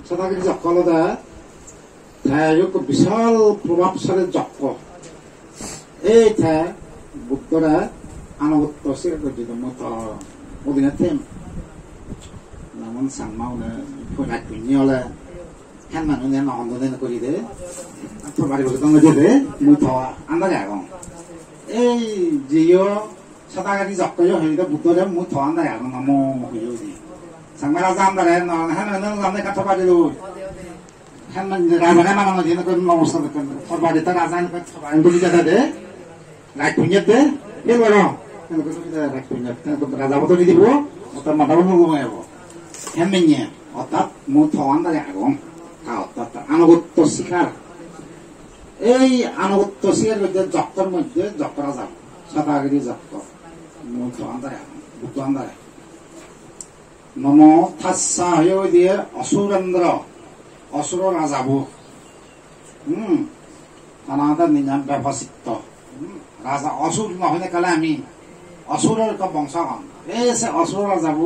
সদাগিরি যজ্ঞ হলো এক বিশাল প্রভাবশালী যজ্ঞ এই বুদ্ধরা আনুগত্য স্বীকার করছিল মতো অধীনে থেম নামন সাংমাউনে ফোনাক পিনি হলে হ্যান মানুষে নহন্দনে করি দে তোর বাড়ি বলে তোমাকে দিয়ে দে মুই থাওয়া আন্দাজে আগম এই জিও সদাগিরি যজ্ঞ হয়ে বুদ্ধরে মুই থাওয়া আন্দাজে আগম নাম হইও দি সাংমা রাজা আন্দারে হ্যান নামে কাঠা পারিলো হ্যান রাজানে মানানো দিয়ে নমস্কার তোর বাড়িতে রাজা বলি যাতে দে রাখ পুঞ্জের দে এ বড় রাখ পুঞ্জের রাজা বতো দিব তার মাথা বন্ধ ঘুমাই যাব হেমেনিয়ে অর্থাৎ মুই থাওয়া আন্দাজে আগম অর্থাৎ আনুগত্য শিকার এই আনুগত্য শিকার মধ্যে যজ্ঞের মধ্যে যজ্ঞরা যাব সদাগিরি যজ্ঞ মুই থাওয়া আন্দাজে আগম বুদ্ধ আন্দাজে নম থাসা হয়ে দিয়ে অসুরেন্দ্র অসুর রাজাবু তানাদের নিজাম ব্যবস্থিত রাজা অসুর নহলে কালে আমি অসুরের বংশ হন এই অসুর রাজাবু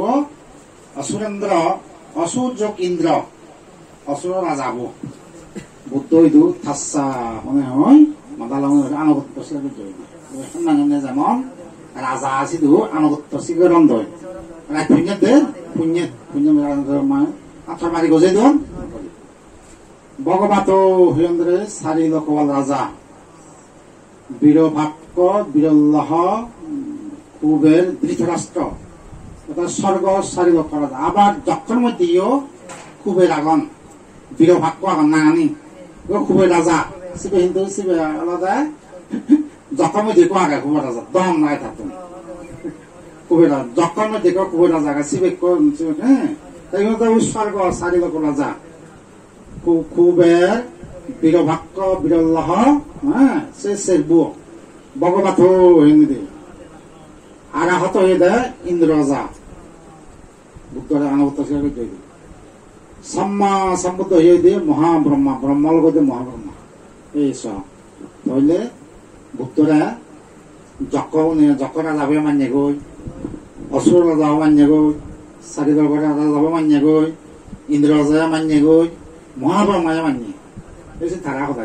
অসুরেন্দ্র অসুর যোগ ইন্দ্র অসুর রাজাবু বুদ্ধ হইদু থাসা মনে হয় মাদালাম আনুগত্য শিকার যেমন রাজা আসিদু আনুগত্য শিকার রন্ধ পুণ্যের দে পুণ্য আঠার মারি গজে দিন ভগবত হীরেন্দ্রে সারি লোকবাল রাজা বীরভাক্য বীরল্লাহ কুবের ধৃতরাষ্ট্র স্বর্গ সারি লোক রাজা আবার যক্ষর মধ্যেও কুবের আগন বীরভাক্য আগন নাঙানি কুবের রাজা শিবে হিন্দু শিবে আলাদা যক্ষর মধ্যে আগে কুবের রাজা দম নাই থাকতো কুবের রাজা যক্ষর মধ্যে কুবের রাজা শিবে হ্যাঁ তাই স্বর্গ সারি লোক রাজা কুবের বীরভাক্য বীরল্লাহ হ্যাঁ সে সেরবু ভগবত হিন্দি আরাহত হয়ে দেয় ইন্দ্র রাজা বুদ্ধরে আনুগত্য শিকার করে সম্মা সম্বুদ্ধ হয়ে দিয়ে মহাব্রহ্মা ব্রহ্মা লগতে মহাব্রহ্মা এই সব তাহলে বুদ্ধরা যক্ষরা যাবে মান্য গই অসুর যাব মান্য গই চারিদল রাজা যাব মান্য গই ইন্দ্র রাজা মান্য গই মহাব্রহ্মায় মান্য এই ধারা কথা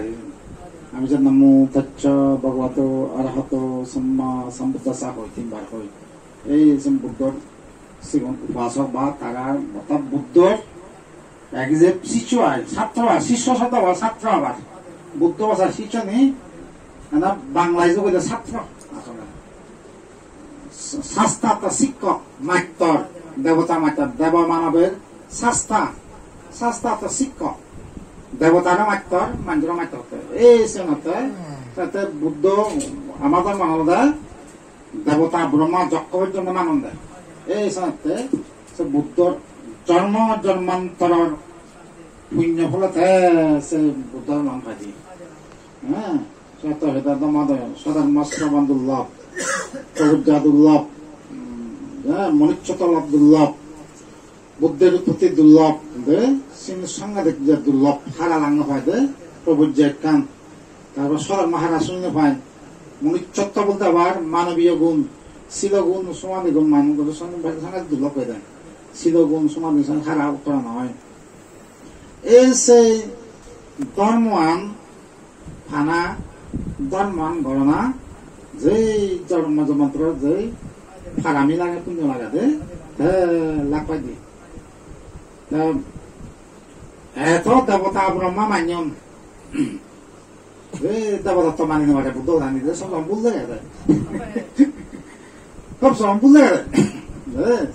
আমি যে নমো তচ্চ ভগবত অরহত সম্মা সম্বুদ্ধ চা হয় তিনবার হয় এই বুদ্ধর উপাসক বা তারা অর্থাৎ বুদ্ধর এক যে শিষ্য হয় ছাত্র হয় শিষ্য শব্দ বা ছাত্র আবার বুদ্ধ ভাষা শিষ্য নেই বাংলায় যে বলে ছাত্র আসলে শাস্তা শিক্ষক মাত্তর দেবতা মাত্তর দেব মানবের শাস্তা শাস্তা শিক্ষক দেবতারা মাত্তর মানুষের মাত্র এই সেনতে তাতে বুদ্ধ আমাদের মানব দেয় দেবতা ব্রহ্মা যজ্ঞ পর্যন্ত মানন দেয় এই সেনতে বুদ্ধর জন্ম জন্মান্তরের পুণ্য ফলতে সে বুদ্ধর নাম পাই হ্যাঁ সত হৃদয় সদর্ম শ্রবণ দুর্লভ প্রবুদ্ধা দুর্লভ হ্যাঁ মনুষ্যতলভ দুর্লভ বুদ্ধের উৎপত্তি দুর্লভ দে সাংঘাতিক যে দুর্লভ হারা লাঙ্গ পায় দে প্রভুজ্যের কান তারপর সদর মহারা শূন্য পায় মনুষ্যত্ব বলতে আবার মানবীয় গুণ শিল গুণ সমাধি গুণ মানব সাংঘাতিক দুর্লভ হয়ে দেয় শিল গুণ সমাধি হারা উত্তরা নয় এই সেই ধর্মান ফানা ধর্মান গণনা যেই জন্ম মন্ত্র যেই ফারামি লাগে পুণ্য লাগা দে লাভ পাই দি এত দেবতা ব্রহ্মা মান্যম দেবতা তো মানি নেওয়া বুদ্ধ জানি সব সম্পূর্ণ জায়গা সব সম্পূর্ণ জায়গা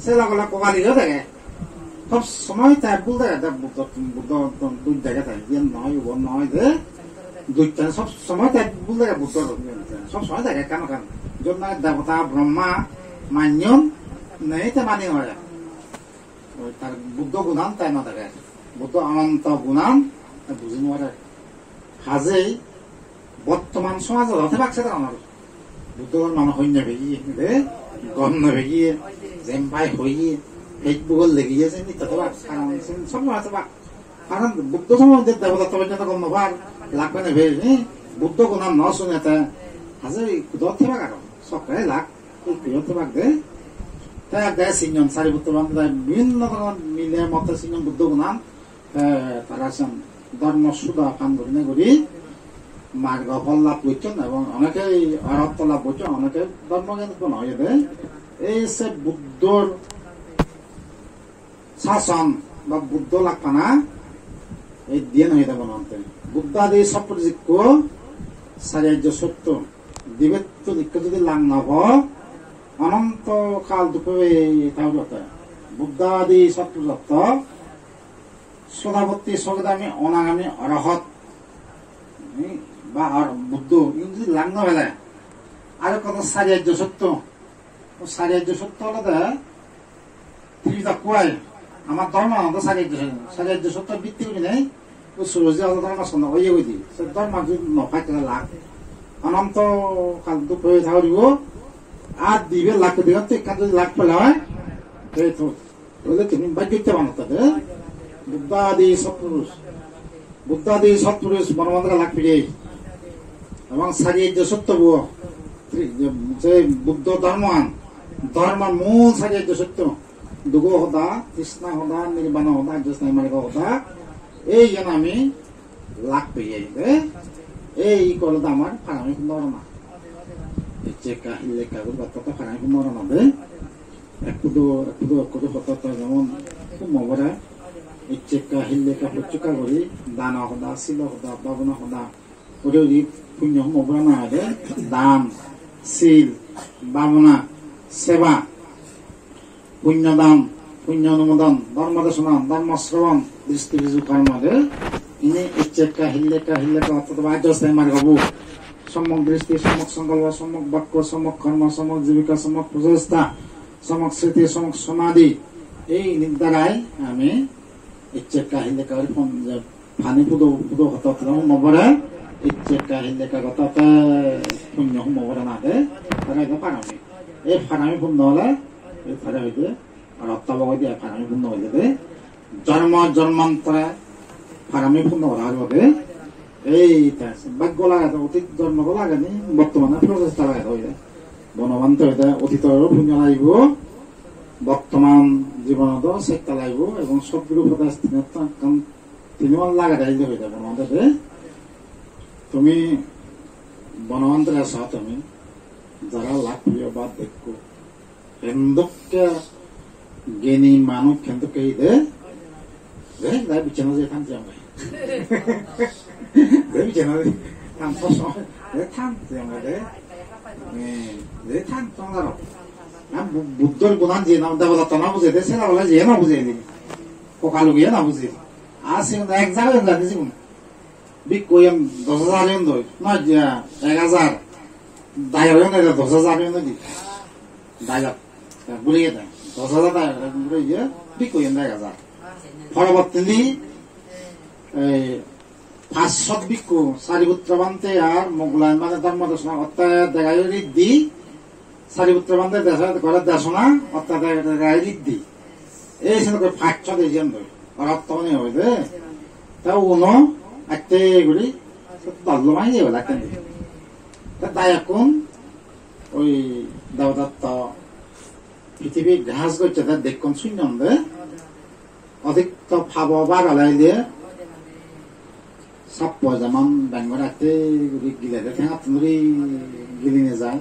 সে লাগলা কবালিও থাকে সব সময় তাই ভুল জায়গা বুদ্ধ দুই জায়গা থাকে যে নয় ও নয় যে দুইটা সব সময় তাই ভুল জায়গা বুদ্ধ সব সময় থাকে কেন কেন যত দেবতা ব্রহ্মা মান্যম নেই তে মানি নেওয়া যায় তার বুদ্ধ গুণান তাই না থাকে বুদ্ধ অনন্ত গুণান বুঝি নোয়ারে হাজেই বর্তমান সমাজত হতে পারছে না আমার বুদ্ধর মানুষ সৈন্য ভেগিয়ে গন্ধ ভেগিয়ে জেম্পাই হইয়ে ফেসবুকত লেগিয়েছে নিতে পার সব হতে পার কারণ বুদ্ধ সম্বন্ধে দেবতা পর্যন্ত গম নভার লাগবে না ভেবে বুদ্ধ গুণান ন শুনে হাজে ধরতে পার কারণ সকালে লাগ হতে পার দে তাই দেয় সিজন চারি বুদ্ধ বিভিন্ন ধরনের মিলে মতে সিজন বুদ্ধ গুণান তারা ধর্ম সুদা পান করি না করি মার্গ ফল লাভ করছেন এবং অনেকেই অরত্ব লাভ করছেন, অনেকে ধর্মকেন্দ্র নয়। এই সে বুদ্ধর শাসন বা বুদ্ধ লাখানা এই দিয়ে নয় দেব নন্তে বুদ্ধাদি সপ্রজিক্য সারিয়ার্য সত্য দিবেত্য দিক্ষ যদি লাং নব অনন্ত কাল দুপুরে তাহলে বুদ্ধাদি সপ্রযত্ত সদাবর্তী সগদামী অনাগামী অরহত বা বুদ্ধ যদি লাং নবেলে আর কত সারিয়ার্য সত্য সারিয়ার্য সত্য হলে ত্রিবিধা কুয়ায় আমার ধর্ম আমাদের সারিয়ার্য সত্য ভিত্তি করি নাই সুরজি ধর্ম সন্ধ্যা ওই হইতি সে ধর্ম যদি নফাই লাখ অনন্ত কাল দুপুরে থাকব আর দিবে লাখ দিকে তো এখান যদি লাখ পেলে হয় তুমি বাক্যতে বানাতে বুদ্ধাদি সৎপুরুষ বনবন্ধরা লাখ পিড়ে এবং সারিয়ার্য সত্য যে বুদ্ধ ধর্মের মূল সারিয়ার্য সত্য দুগ হদা কৃষ্ণা হদা নির্বাণ হদা জ্যোৎস্না মার্গ হদা এই যেন আমি লাখ পেয়ে এই করলে আমার ফারামি নরনা চেকা হিলেকা কথা ফারামি নরনা দে একটু হতো যেমন মবরা চেকা হিলেকা চুকা করি দানা হদা শিল হদা বাবনা হদা ওই পুণ্য মবরা না দে দান শিল বাবনা সেবা পুণ্যদান পুণ্য অনুমোদন ধর্মদেশনা ধর্ম শ্রবণ দৃষ্টি বিজু কর্মে ইনি ইচ্ছেকা হিল্লেকা অথবা আজ্ঞাস্থায়ী মার্গ হবু সম্যক দৃষ্টি সম্যক সংকল্প সম্যক বাক্য সম্যক কর্ম সম্যক জীবিকা সম্যক প্রচেষ্টা সম্যক স্মৃতি সম্যক সমাধি এই দ্বারাই আমি ইচ্ছেকা হিল্লেকা ফানি পুদো হত নবরে ইচ্ছেকা হিল্লেকা গতাতে পুণ্য মবরে না দে তারা এটা ফারামি এই ফারামি পূর্ণ হলে এই ফারা হইতে আর অত্যাবগ দিয়ে ফারামি পূর্ণ হয়ে যাবে জন্মান্তরে ফারামি পূর্ণ করার হবে এইটা ভাগ্য লাগাতে অতীত জন্ম লাগেনি বর্তমানে প্রচেষ্টা লাগাতে হয়ে যায় বনবান্ত হইতে অতীতরও পুণ্য লাগিব বর্তমান জীবনত চেষ্টা লাগিব এবং সবগুলো উপদেশ তিনিও লাগাতে হয়ে যাবে বনবান্তরে তুমি বনবান্তরে আছা তুমি যারা লাভ প্রিয় বা দেখো হেন্দকে জ্ঞানী মানুষ হেন্দকে দে লাই বিছানা যে থামছে আমরা বিছানা থামছ থামছে আমরা দে থাম তোমার বুদ্ধর গুণান যে নাম দেবতা না বুঝে দে সেটা বলে যে না বুঝে দিবি ককালু গিয়ে না বুঝে আর সে এক জায়গায় জানিস বিক কইম 10,000 এন দই না 1,000 দায় হয়ে না 10,000 এন দি দায় বুড়িয়ে দেয় 10,000 দায় বুড়িয়ে বিক কইম 1,000 পরবর্তী এই 500 বিক্ষু সারিপুত্র বান্তে আর মোগলান মানে ধর্মদর্শনা অত্যাচার দেখায় ঋদ্ধি সারিপুত্র বান্তে ঘরের দেশনা অত্যাচার দেখায় ঋদ্ধি এই সঙ্গে 500 দিয়েছেন অর্থনে হইবে তাও উনো একটা গুলি দলমাই যাবে লাগতেন তাই এখন ওই দেবদত্ত পৃথিবী ঘাস করছে তার দেখুন শূন্য অধিক তো ফাব বাগালাই দিয়ে সাপ যেমন ব্যাঙ্গর রাখতে গিলে ঠেঙা তুমরি গিলি নিয়ে যায়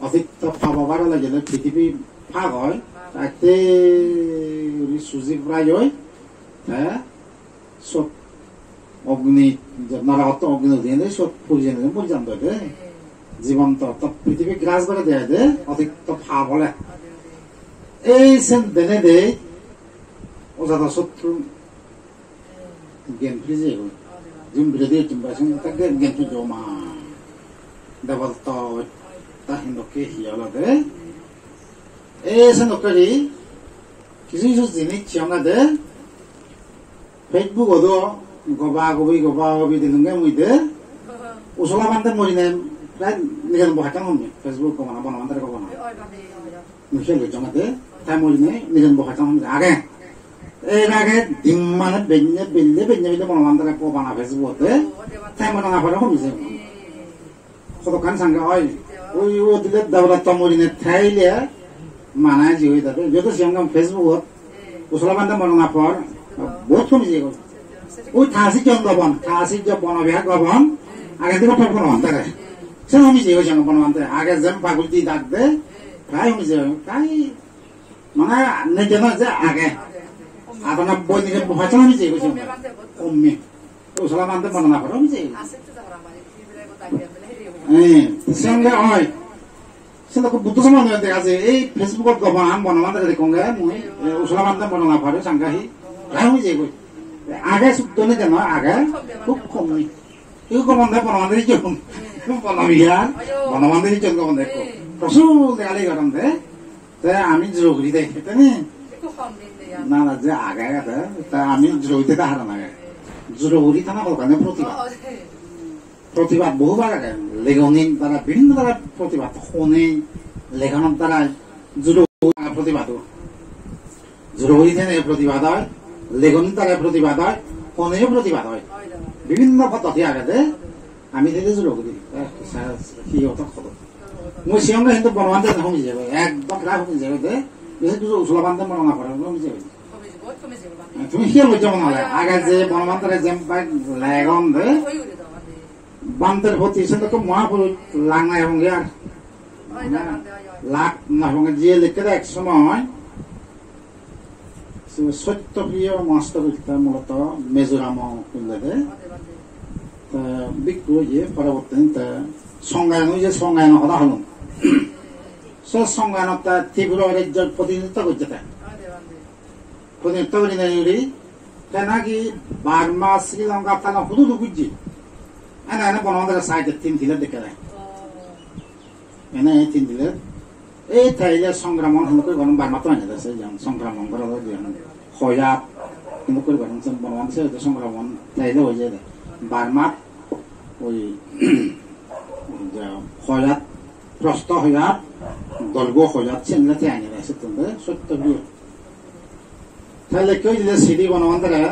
অধিক তো ফাব বাগালাই গেলে পৃথিবী ফাগ হয় রাখতে সুজি প্রায় হয় হ্যাঁ সব অগ্নি নরহত অগ্নি দিয়ে সব পর্যন্ত জীবন্ত পৃথিবী গ্রাস করে দেয় দে অধিক তো ফাব হলে এই সেন দেনে দে ওজাদা শত্রু জ্ঞান ফ্রিজে জিম বিরোধী চিম্বাসন তাকে জ্ঞান ফ্রিজ মা দেবত তা হিন্দকে হিয়ালদে এই সেন নকরি কিছু কিছু জিনিস চিয়ঙা দে ফেসবুক ওদো গবা গবি দিলুঙ্গে মুইদে উসলা বান্তে মরিনে প্রায় নিজন বহাটাং হমি ফেসবুক কমানা বনবান্তারে কমানা মুখে লইজঙাতে তাই মরিনে নিজন বহাটাং হমি আগে এর আগে ডিম মানে বেঞ্জে বনবান্তারে কমানা ফেসবুকতে তাই মনে না পারে হমিছে কতখান সাঙ্গে হয় ওই ও দিলে দেবদত্ত মরিনে থাইলে মানায় জি হয়ে যাবে যত সিয়াম ফেসবুকত উসলা বান্তে মনে না পর বহুত কমিছে ওই থাসিজন গবন থাসিজ বনবিহা গবন আগে থেকে তো বনবান্তে সে কমিছে ওই সঙ্গে বনবান্তে আগে যেম পাগুলটি ডাক দে প্রায় কমিছে প্রায় মানে নিজে না যে আগে আপনার বই নিজে ভাষা কমিছে ওই সঙ্গে কমে ওসলা মানতে বর্ণনা করে কমিছে সঙ্গে হয় সেটা খুব বুদ্ধ সমাজ দেখা আছে এই ফেসবুকত গবান বনবান্তে যদি কঙ্গে মই ওসলা মানতে বর্ণনা করে সাংঘাহি প্রায় কমিছে আগে সুতনে কেন আগে খুব কম এই গবন্ধে বনবান্ধে যখন বনবিহার বনবান্ধে যখন গবন্ধে প্রচুর দেখালি গরমে আমি জরুরি দেখি না না যে আগে তা আমি জরুরিতে হারা না জরুরি থানা ওখানে প্রতিবাদ বহুবার আগে লেখনির দ্বারা বিভিন্ন দ্বারা প্রতিবাদ শোনে লেখনের দ্বারা প্রতিবাদ জরুরি থেনে প্রতিবাদ হয় লেখনির দ্বারা প্রতিবাদ হয় শোনেও প্রতিবাদ হয় বিভিন্ন পদ্ধতি আগে আমি থেকে জরুরি কি কথা মই সিহঁতে কিন্তু বনবান্ধে কমি যাব একদম প্রায় কমি যাব কিছু ওচলা বান্ধে বৰ্ণনা কৰে কমি যাব তুমি সিয়ে লৈ যাব নহলে আগে যে বনবান্ধে যেম পাই লেগন দে বান্ধের প্রতি সেটাকে মহাপুরুষ লাঙাই হঙ্গে আর লাখ না হঙ্গে যে লিখে এক সময় সত্যপ্রিয় মাস্টার মূলত মেজোরাম কুন্দে বিক্রু যে পরবর্তী সংজ্ঞায়ন যে সংজ্ঞায়ন হতা হল সে সংজ্ঞায়নত ত্রিপুরা রাজ্যের প্রতিনিধিত্ব করছে প্রতিনিধিত্ব করি নাকি বার্মা শ্রীলঙ্কা তারা হুদু বুঝছি এনে এনে বনবান্ধে সাইডে 3 দিলে দেখে দেয় এনে 3 দিলে এই থাইলে সংগ্রামন হল করে গরম বার্মা তো এনে দেশে যেমন সংগ্রামন করা হয়াত কিন্তু করে গরম বনবান্ধে সংগ্রামন থাইলে হয়ে যায় বার্মা ওই হয়াত প্রস্ত হয়াত দর্গ হয়াত সেগুলোতে আইনে আছে তোমরা সত্য বিয়ে তাহলে কেউ দিলে সিডি বনবান্ধে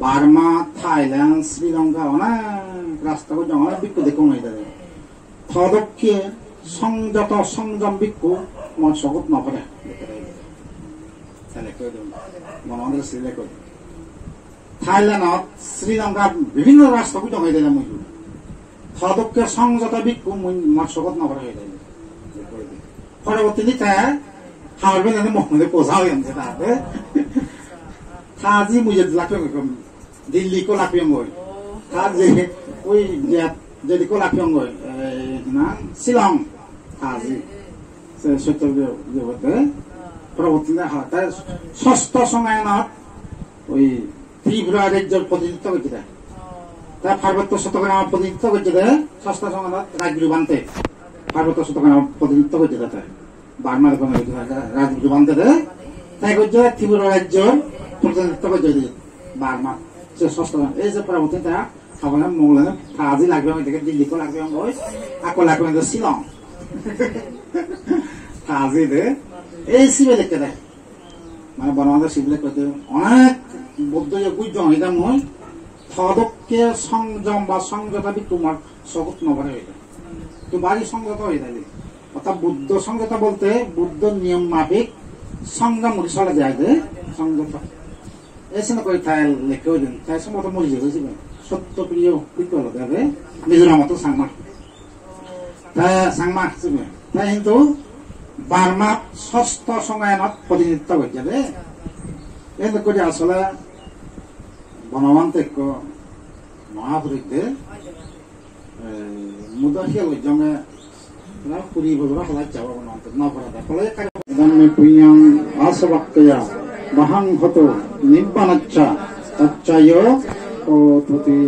বার্মা থাইল্যান্ড শ্রীলঙ্কা অনেক রাস্তাকে জঙ্গলে বিক্ষু দেখুন থদকে সংযত সংযম বিক্ষু মন সগত নপরে বনবান্ধে সিলে কই থাইল্যান্ডত শ্রীলঙ্কাত বিভিন্ন রাষ্ট্রকে জঙ্গাই দিলে মই থদকে সংযত বিক্ষু মন সগত নপরে হয়ে যায় পরবর্তী খাওয়ার জানে মহলে পোষাও জানছে তাহলে Thaji mujhe lakyong Delhi ko lakyong goy. Thaji ওই যদি ko lakyong goy na Shillong Thaji সত্য যে হতে পরবর্তীতে তার ষষ্ঠ সংজ্ঞায়নত ওই ত্রিপুরা রাজ্যের প্রতিনিধিত্ব করছে তার পার্বত্য শতকরা প্রতিনিধিত্ব করছে ষষ্ঠ সংজ্ঞায়নত রাজগুরুবান্তে পার্বত্য শতকরা প্রতিনিধিত্ব করছে বার্মার রাজগুরুবান্তে তাই করছে ত্রিপুরা রাজ্যের প্রতিনিধিত্ব করছে বার্মা সে ষষ্ঠ এই যে পরবর্তী তারা খাবার মৌলান কাজই লাগবে থেকে দিল্লিকে লাগবে আকৌ লাগবে শিলং কাজই দে এই শিবে দেখতে দেয় মানে বনবান্ধে শিবলে করতে অনেক বৌদ্ধ বুঝ এটা মই থদকে সংযম বা সংযতা বি তোমার সগত নভরে হয়ে যায় তোমারই সংযত হয়ে যায় অর্থাৎ বুদ্ধ সংযতা বলতে বুদ্ধ নিয়ম মাফিক সংযম মুড়ি চলে যায় যে সংযত এসে না করে তাই লেখে দিন তাই সময় তো মরি যাবে সত্যপ্রিয় বিকল দেবে মিজোরামতো সাংমা তাই সাংমা তাই কিন্তু বার্মা ষষ্ঠ সংজ্ঞায়নত প্রতিনিধিত্ব করছে দে এতে করে আসলে বনবান্ধে মহাপুরুষদের মুদাখিয়া লজ্জমে পুরী বলরা হলাই যাওয়া বনবান্ধে নপরাধা ফলে দম্মে পুণ্যং আসবাক্কয়া মহাং হত নিব্বানাচ্ছা তচ্চায় ও প্রতি